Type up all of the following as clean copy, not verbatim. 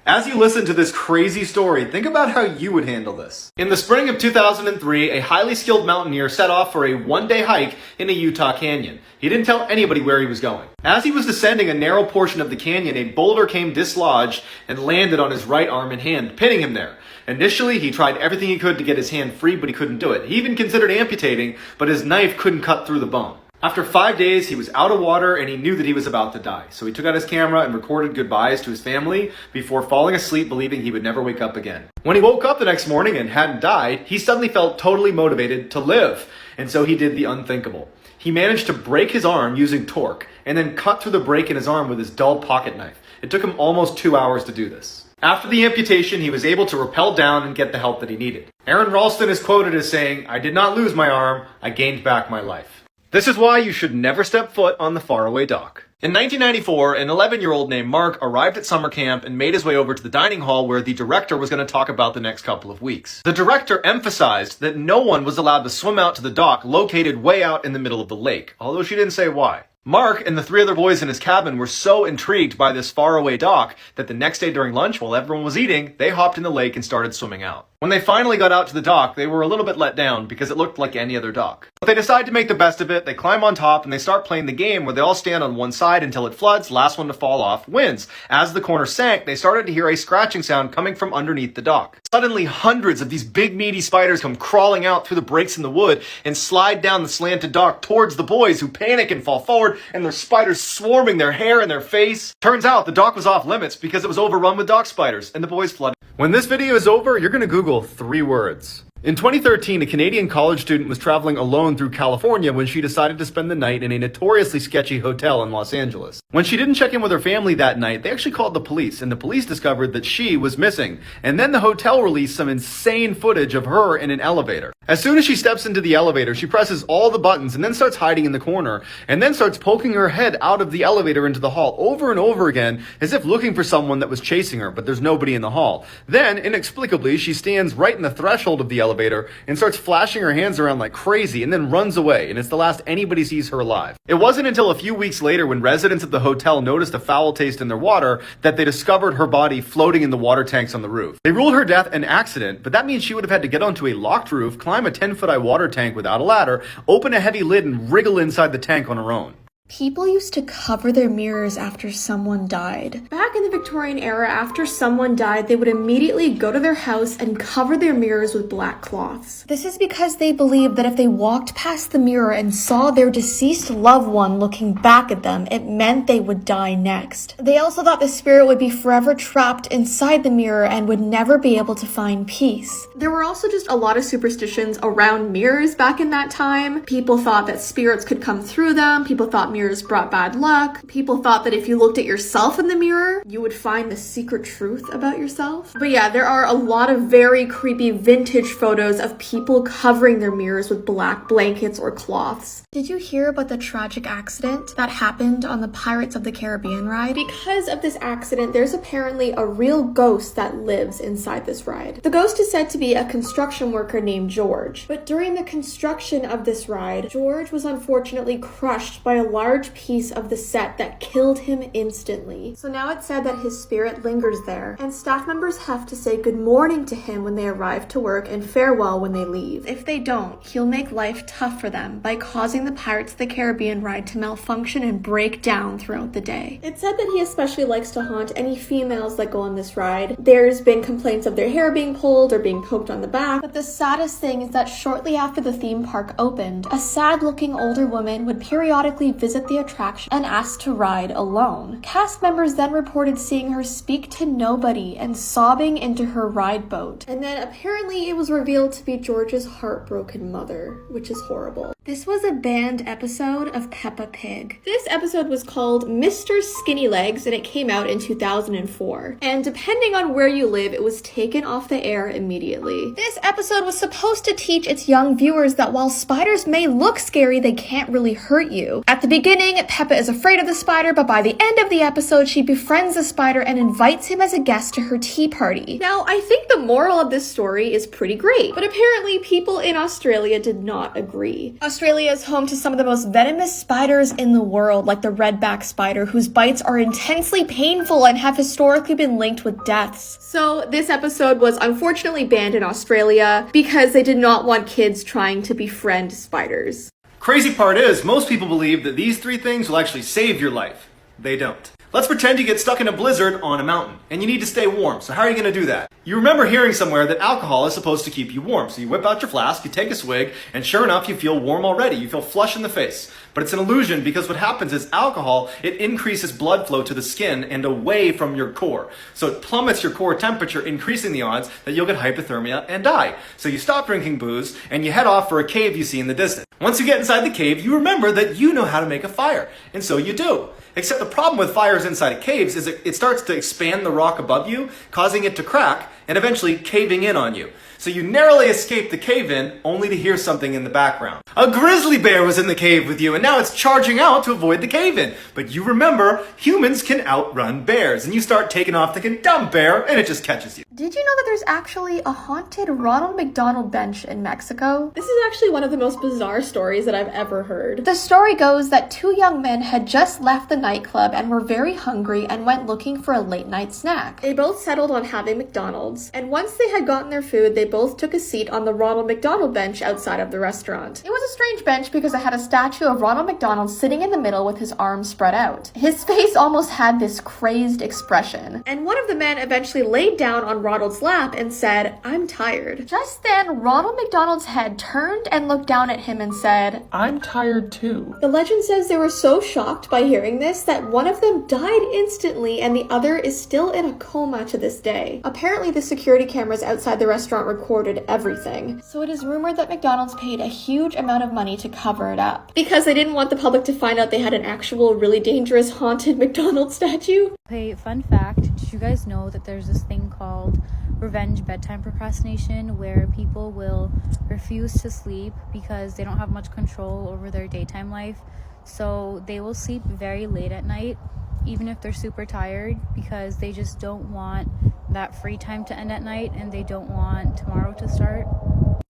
As you listen to this crazy story, think about how you would handle this. In the spring of 2003, a highly skilled mountaineer set off for a one-day hike in a Utah canyon. He didn't tell anybody where he was going. As he was descending a narrow portion of the canyon, a boulder came dislodged and landed on his right arm and hand, pinning him there. Initially, he tried everything he could to get his hand free, but he couldn't do it. He even considered amputating, but his knife couldn't cut through the bone. After 5 days, he was out of water and he knew that he was about to die. So he took out his camera and recorded goodbyes to his family before falling asleep, believing he would never wake up again. When he woke up the next morning and hadn't died, he suddenly felt totally motivated to live. And so he did the unthinkable. He managed to break his arm using torque and then cut through the break in his arm with his dull pocket knife. It took him almost 2 hours to do this. After the amputation, he was able to rappel down and get the help that he needed. Aaron Ralston is quoted as saying, "I did not lose my arm, I gained back my life." This is why you should never step foot on the faraway dock. In 1994, an 11-year-old named Mark arrived at summer camp and made his way over to the dining hall where the director was going to talk about the next couple of weeks. The director emphasized that no one was allowed to swim out to the dock located way out in the middle of the lake, although she didn't say why. Mark and the 3 other boys in his cabin were so intrigued by this faraway dock that the next day during lunch, while everyone was eating, they hopped in the lake and started swimming out. When they finally got out to the dock, they were a little bit let down because it looked like any other dock. But they decide to make the best of it. They climb on top and they start playing the game where they all stand on one side until it floods. Last one to fall off wins. As the corner sank, they started to hear a scratching sound coming from underneath the dock. Suddenly, hundreds of these big meaty spiders come crawling out through the breaks in the wood and slide down the slanted dock towards the boys, who panic and fall forward, and there's spiders swarming their hair and their face. Turns out the dock was off limits because it was overrun with dock spiders, and the boys flooded. When this video is over, you're going to Google 3 words. In 2013, a Canadian college student was traveling alone through California when she decided to spend the night in a notoriously sketchy hotel in Los Angeles. When she didn't check in with her family that night, they actually called the police, and the police discovered that she was missing. And then the hotel released some insane footage of her in an elevator. As soon as she steps into the elevator, she presses all the buttons and then starts hiding in the corner, and then starts poking her head out of the elevator into the hall over and over again, as if looking for someone that was chasing her, but there's nobody in the hall. Then, inexplicably, she stands right in the threshold of the elevator and starts flashing her hands around like crazy and then runs away, and it's the last anybody sees her alive. It wasn't until a few weeks later, when residents of the hotel noticed a foul taste in their water, that they discovered her body floating in the water tanks on the roof. They ruled her death an accident, but that means she would have had to get onto a locked roof, climb a 10-foot high water tank without a ladder, open a heavy lid, and wriggle inside the tank on her own. People used to cover their mirrors after someone died. Back in the Victorian era, after someone died, they would immediately go to their house and cover their mirrors with black cloths. This is because they believed that if they walked past the mirror and saw their deceased loved one looking back at them, it meant they would die next. They also thought the spirit would be forever trapped inside the mirror and would never be able to find peace. There were also just a lot of superstitions around mirrors back in that time. People thought that spirits could come through them. People thought mirrors brought bad luck. People thought that if you looked at yourself in the mirror, you would find the secret truth about yourself. But yeah, there are a lot of very creepy vintage photos of people covering their mirrors with black blankets or cloths. Did you hear about the tragic accident that happened on the Pirates of the Caribbean ride? Because of this accident, there's apparently a real ghost that lives inside this ride. The ghost is said to be a construction worker named George. But during the construction of this ride, George was unfortunately crushed by a large piece of the set that killed him instantly. So now it's said that his spirit lingers there, and staff members have to say good morning to him when they arrive to work and farewell when they leave. If they don't, he'll make life tough for them by causing the Pirates of the Caribbean ride to malfunction and break down throughout the day. It's said that he especially likes to haunt any females that go on this ride. There's been complaints of their hair being pulled or being poked on the back, but the saddest thing is that shortly after the theme park opened, a sad-looking older woman would periodically visit the attraction and asked to ride alone. Cast members then reported seeing her speak to nobody and sobbing into her ride boat. And then apparently it was revealed to be George's heartbroken mother, which is horrible. This was a banned episode of Peppa Pig. This episode was called Mr. Skinny Legs, and it came out in 2004. And depending on where you live, it was taken off the air immediately. This episode was supposed to teach its young viewers that while spiders may look scary, they can't really hurt you. At the beginning, Peppa is afraid of the spider, but by the end of the episode, she befriends the spider and invites him as a guest to her tea party. Now, I think the moral of this story is pretty great, but apparently people in Australia did not agree. Australia is home to some of the most venomous spiders in the world, like the redback spider, whose bites are intensely painful and have historically been linked with deaths. So this episode was unfortunately banned in Australia because they did not want kids trying to befriend spiders. Crazy part is, most people believe that these 3 things will actually save your life. They don't. Let's pretend you get stuck in a blizzard on a mountain, and you need to stay warm, so how are you going to do that? You remember hearing somewhere that alcohol is supposed to keep you warm, so you whip out your flask, you take a swig, and sure enough, you feel warm already. You feel flush in the face. But it's an illusion, because what happens is alcohol, it increases blood flow to the skin and away from your core. So it plummets your core temperature, increasing the odds that you'll get hypothermia and die. So you stop drinking booze, and you head off for a cave you see in the distance. Once you get inside the cave, you remember that you know how to make a fire, and so you do. Except the problem with fires inside of caves is it starts to expand the rock above you, causing it to crack, and eventually caving in on you. So you narrowly escape the cave-in, only to hear something in the background. A grizzly bear was in the cave with you, and now it's charging out to avoid the cave-in. But you remember, humans can outrun bears, and you start taking off thinking, dumb bear, and it just catches you. Did you know that there's actually a haunted Ronald McDonald bench in Mexico? This is actually one of the most bizarre stories that I've ever heard. The story goes that 2 young men had just left the nightclub and were very hungry and went looking for a late-night snack. They both settled on having McDonald's, and once they had gotten their food, they both took a seat on the Ronald McDonald bench outside of the restaurant. It was a strange bench because it had a statue of Ronald McDonald sitting in the middle with his arms spread out. His face almost had this crazed expression. And one of the men eventually laid down on Ronald's lap and said, "I'm tired." Just then, Ronald McDonald's head turned and looked down at him and said, "I'm tired too." The legend says they were so shocked by hearing this that one of them died instantly and the other is still in a coma to this day. Apparently, the security cameras outside the restaurant recorded everything. So it is rumored that McDonald's paid a huge amount of money to cover it up, because they didn't want the public to find out they had an actual really dangerous haunted McDonald's statue. Hey, fun fact, did you guys know that there's this thing called revenge bedtime procrastination, where people will refuse to sleep because they don't have much control over their daytime life? So they will sleep very late at night, even if they're super tired, because they just don't want that free time to end at night and they don't want tomorrow to start.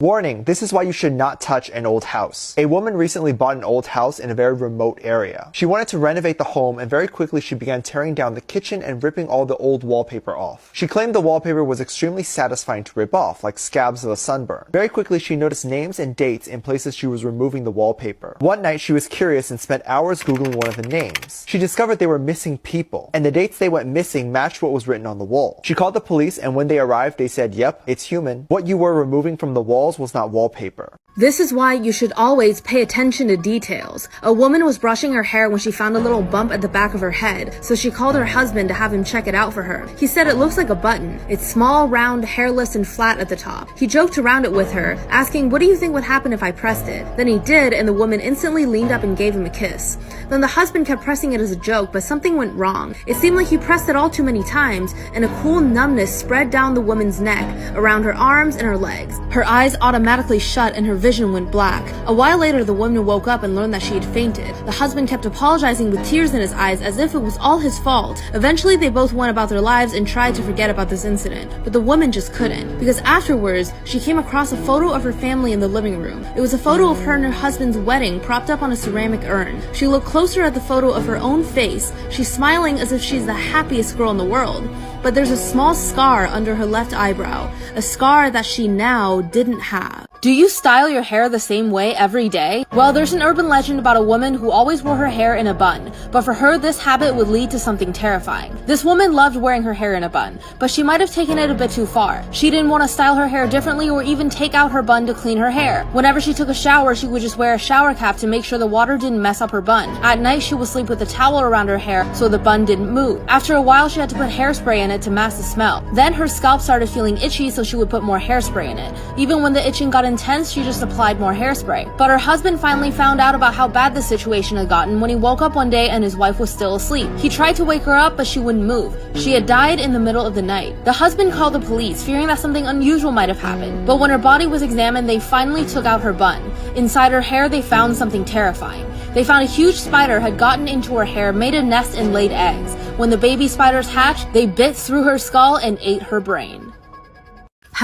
Warning, this is why you should not touch an old house. A woman recently bought an old house in a very remote area. She wanted to renovate the home, and very quickly she began tearing down the kitchen and ripping all the old wallpaper off. She claimed the wallpaper was extremely satisfying to rip off, like scabs of a sunburn. Very quickly she noticed names and dates in places she was removing the wallpaper. One night she was curious and spent hours googling one of the names. She discovered they were missing people, and the dates they went missing matched what was written on the wall. She called the police, and when they arrived they said, "Yep, it's human. What you were removing from the walls was not wallpaper." This is why you should always pay attention to details. A woman was brushing her hair when she found a little bump at the back of her head, so she called her husband to have him check it out for her. He said it looks like a button. It's small, round, hairless, and flat at the top. He joked around it with her, asking, "What do you think would happen if I pressed it?" Then he did, and the woman instantly leaned up and gave him a kiss. Then the husband kept pressing it as a joke, but something went wrong. It seemed like he pressed it all too many times, and a cool numbness spread down the woman's neck, around her arms and her legs. Her eyes automatically shut and her vision went black. A while later, the woman woke up and learned that she had fainted. The husband kept apologizing with tears in his eyes as if it was all his fault. Eventually, they both went about their lives and tried to forget about this incident, but the woman just couldn't, because afterwards, she came across a photo of her family in the living room. It was a photo of her and her husband's wedding propped up on a ceramic urn. She looked closer at the photo of her own face. She's smiling as if she's the happiest girl in the world, but there's a small scar under her left eyebrow, a scar that she now didn't have. Do you style your hair the same way every day? Well, there's an urban legend about a woman who always wore her hair in a bun, but for her, this habit would lead to something terrifying. This woman loved wearing her hair in a bun, but she might have taken it a bit too far. She didn't want to style her hair differently or even take out her bun to clean her hair. Whenever she took a shower, she would just wear a shower cap to make sure the water didn't mess up her bun. At night, she would sleep with a towel around her hair so the bun didn't move. After a while, she had to put hairspray in it to mask the smell. Then her scalp started feeling itchy, so she would put more hairspray in it. Even when the itching got intense, she just applied more hairspray. But her husband finally found out about how bad the situation had gotten when he woke up one day and his wife was still asleep. He tried to wake her up, but she wouldn't move. She had died in the middle of the night. The husband called the police, fearing that something unusual might have happened. But when her body was examined, they finally took out her bun. Inside her hair, they found something terrifying. They found a huge spider had gotten into her hair, made a nest, and laid eggs. When the baby spiders hatched, they bit through her skull and ate her brain.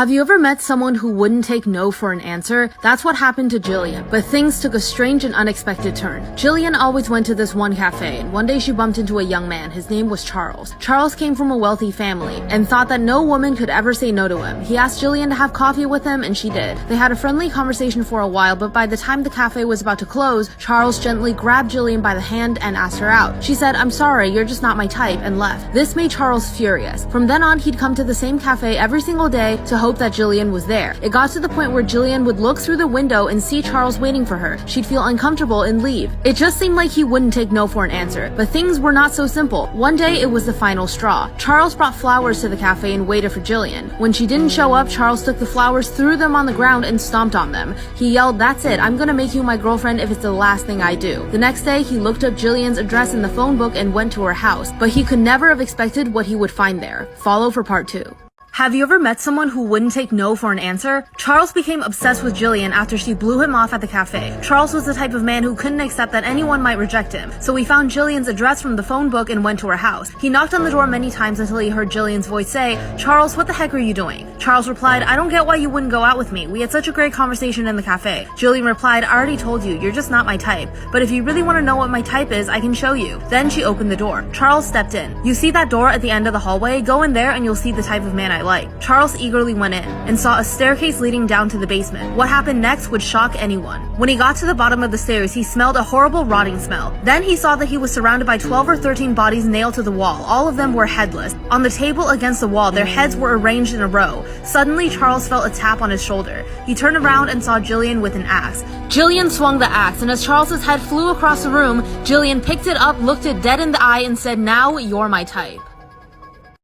Have you ever met someone who wouldn't take no for an answer? That's what happened to Jillian, but things took a strange and unexpected turn. Jillian always went to this one cafe, and one day she bumped into a young man. His name was Charles. Charles came from a wealthy family and thought that no woman could ever say no to him. He asked Jillian to have coffee with him, and she did. They had a friendly conversation for a while, but by the time the cafe was about to close, Charles gently grabbed Jillian by the hand and asked her out. She said, "I'm sorry, you're just not my type," and left. This made Charles furious. From then on, he'd come to the same cafe every single day to hope that Jillian was there. It got to the point where Jillian would look through the window and see Charles waiting for her. She'd feel uncomfortable and leave. It just seemed like he wouldn't take no for an answer. But things were not so simple. One day, it was the final straw. Charles brought flowers to the cafe and waited for Jillian. When she didn't show up, Charles took the flowers, threw them on the ground, and stomped on them. He yelled, "That's it, I'm gonna make you my girlfriend if it's the last thing I do." The next day, he looked up Jillian's address in the phone book and went to her house. But he could never have expected what he would find there. Follow for part 2. Have you ever met someone who wouldn't take no for an answer? Charles became obsessed with Jillian after she blew him off at the cafe. Charles was the type of man who couldn't accept that anyone might reject him, so he found Jillian's address from the phone book and went to her house. He knocked on the door many times until he heard Jillian's voice say, "Charles, what the heck are you doing?" Charles replied, "I don't get why you wouldn't go out with me. We had such a great conversation in the cafe." Jillian replied, "I already told you, you're just not my type. But if you really want to know what my type is, I can show you." Then she opened the door. Charles stepped in. "You see that door at the end of the hallway? Go in there and you'll see the type of man I like." Charles eagerly went in and saw a staircase leading down to the basement. What happened next would shock anyone. When he got to the bottom of the stairs, he smelled a horrible rotting smell. Then he saw that he was surrounded by 12 or 13 bodies nailed to the wall. All of them were headless. On the table against the wall, their heads were arranged in a row. Suddenly, Charles felt a tap on his shoulder. He turned around and saw Jillian with an axe. Jillian swung the axe, and as Charles's head flew across the room, Jillian picked it up, looked it dead in the eye, and said, "Now you're my type."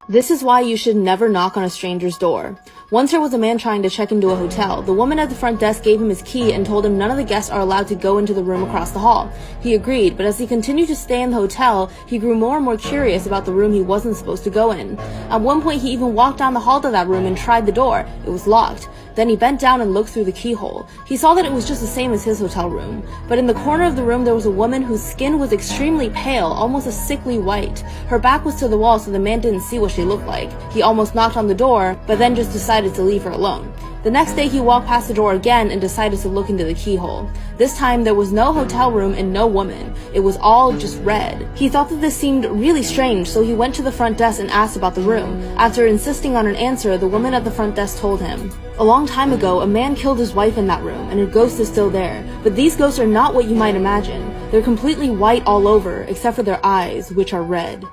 This is why you should never knock on a stranger's door. Once there was a man trying to check into a hotel. The woman at the front desk gave him his key and told him none of the guests are allowed to go into the room across the hall. He agreed, but as he continued to stay in the hotel, he grew more and more curious about the room he wasn't supposed to go in. At one point, he even walked down the hall to that room and tried the door. It was locked. Then he bent down and looked through the keyhole. He saw that it was just the same as his hotel room. But in the corner of the room, there was a woman whose skin was extremely pale, almost a sickly white. Her back was to the wall, so the man didn't see what she looked like. He almost knocked on the door, but then just decided to leave her alone. The next day, he walked past the door again and decided to look into the keyhole. This time, there was no hotel room and no woman. It was all just red. He thought that this seemed really strange, so he went to the front desk and asked about the room. After insisting on an answer, the woman at the front desk told him, "A long time ago, a man killed his wife in that room, and her ghost is still there. But these ghosts are not what you might imagine. They're completely white all over, except for their eyes, which are red."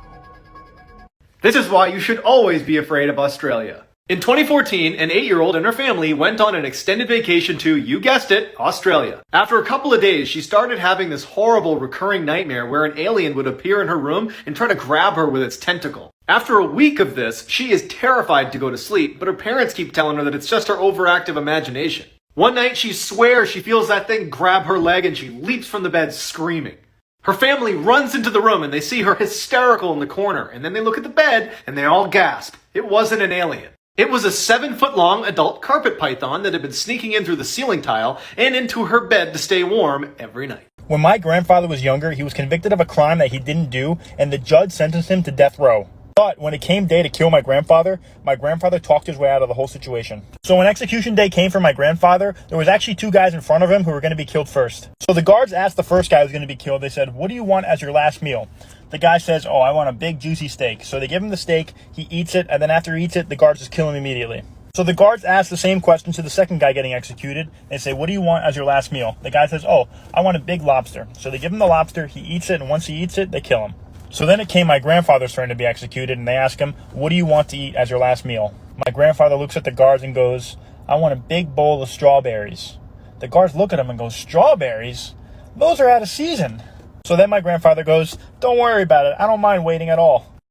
This is why you should always be afraid of Australia. In 2014, an 8-year-old and her family went on an extended vacation to, you guessed it, Australia. After a couple of days, she started having this horrible recurring nightmare where an alien would appear in her room and try to grab her with its tentacle. After a week of this, she is terrified to go to sleep, but her parents keep telling her that it's just her overactive imagination. One night, she swears she feels that thing grab her leg and she leaps from the bed screaming. Her family runs into the room and they see her hysterical in the corner, and then they look at the bed and they all gasp. It wasn't an alien. It was a 7-foot-long adult carpet python that had been sneaking in through the ceiling tile and into her bed to stay warm every night. When my grandfather was younger, he was convicted of a crime that he didn't do, and the judge sentenced him to death row. But when it came day to kill my grandfather talked his way out of the whole situation. So when execution day came for my grandfather, there was actually 2 guys in front of him who were going to be killed first. So the guards asked the first guy who was going to be killed, they said, "What do you want as your last meal?" The guy says, "Oh, I want a big juicy steak." So they give him the steak, he eats it, and then after he eats it, the guards just kill him immediately. So the guards ask the same question to the second guy getting executed. They say, "What do you want as your last meal?" The guy says, "Oh, I want a big lobster." So they give him the lobster, he eats it, and once he eats it, they kill him. So then it came my grandfather's turn to be executed, and they ask him, "What do you want to eat as your last meal?" My grandfather looks at the guards and goes, "I want a big bowl of strawberries." The guards look at him and go, "Strawberries? Those are out of season." So then my grandfather goes, "Don't worry about it. I don't mind waiting at all."